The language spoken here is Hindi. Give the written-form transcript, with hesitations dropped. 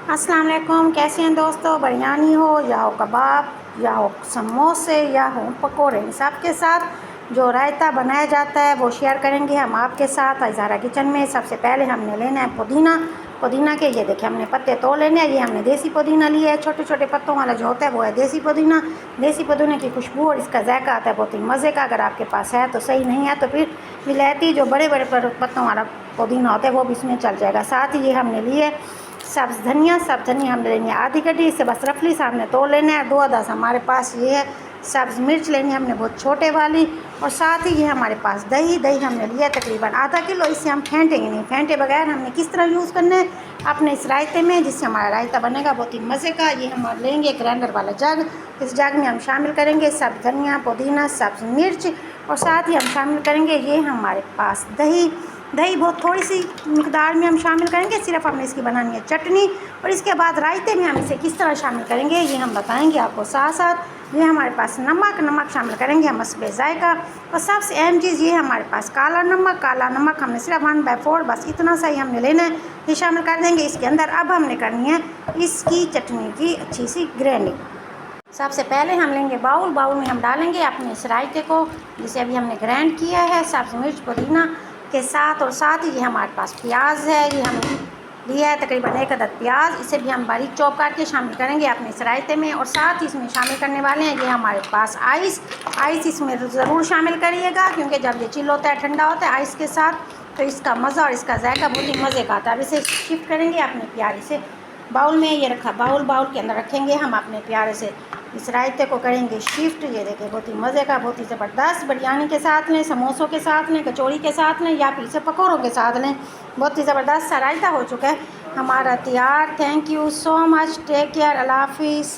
अस्सलाम वालेकुम। कैसे हैं दोस्तों? बिरयानी हो या हो कबाब या हो समोसे या हो पकोड़े, सब के साथ जो रायता बनाया जाता है वो शेयर करेंगे हम आपके साथ इज़ारा किचन में। सबसे पहले हमने लेना है पुदीना। पुदीना के ये देखिए हमने पत्ते तोड़ लेने हैं। ये हमने देसी पुदीना लिया है, छोटे छोटे पत्तों वाला जो होता है वो है देसी पुदीना। देसी पुदीने की खुशबू और इसका जायका आता है बहुत ही मज़े का। अगर आपके पास है तो सही, नहीं है तो फिर विलायती जो बड़े बड़े पत्तों वाला पुदीना होता है वो भी इसमें चल जाएगा। साथ ही ये हमने लिए सब्ज़ धनिया हमने लेनी है आधी कटी, इसे बस रफली सामने तोड़ लेना है। 2 अदद हमारे पास ये है सब्ज़ मिर्च लेनी है हमने बहुत छोटे वाली। और साथ ही ये हमारे पास दही हमने लिया तकरीबन आधा किलो। इसे हम फेंटेंगे नहीं, फेंटे बगैर हमने किस तरह यूज़ करना है अपने इस रायते में, जिससे हमारा रायता बनेगा बहुत ही मज़े का। ये हम लेंगे ग्राइंडर वाला जग। इस जग में हम शामिल करेंगे सब्ज़ धनिया, पुदीना, सब्ज़ मिर्च और साथ ही हम शामिल करेंगे ये हमारे पास दही बहुत थोड़ी सी मिकदार में हम शामिल करेंगे। सिर्फ हमने इसकी बनानी है चटनी। और इसके बाद रायते में हम इसे किस तरह शामिल करेंगे ये हम बताएंगे आपको साथ साथ। ये हमारे पास नमक शामिल करेंगे हम हस्बे जायका। और सबसे अहम चीज़ ये हमारे पास काला नमक हमने सिर्फ 1/4 बस इतना सा ही हमने लेना है, ये शामिल कर देंगे इसके अंदर। अब हमने करनी है इसकी चटनी की अच्छी सी ग्राइंडिंग। सबसे पहले हम लेंगे बाउल में हम डालेंगे अपने इस रायते को जिसे अभी हमने ग्राइंड किया है सब्ज़ मिर्च पुदीना के साथ। और साथ ही ये हमारे पास प्याज है, ये हमने लिया है तकरीबन 1 अदद प्याज। इसे भी हम बारीक चॉप करके शामिल करेंगे अपने इस रायते में। और साथ ही इसमें शामिल करने वाले हैं ये हमारे पास आइस इसमें ज़रूर शामिल करिएगा, क्योंकि जब ये चिल होता है ठंडा होता है आइस के साथ तो इसका मज़ा और इसका जायका बहुत ही मज़े का आता है। अब इसे शिफ्ट करेंगे अपने प्यारे से बाउल में। ये रखा बाउल के अंदर रखेंगे हम अपने प्यारे से इस रायते को करेंगे शिफ्ट। ये देखिए बहुत ही मज़े का, बहुत ही ज़बरदस्त। बिरयानी के साथ लें, समोसों के साथ लें, कचौड़ी के साथ लें या फिर इसे पकौड़ों के साथ लें। बहुत ही ज़बरदस्त सा रायता हो चुका है हमारा तैयार। Thank you so much. Take care. अल्लाह हाफिज़।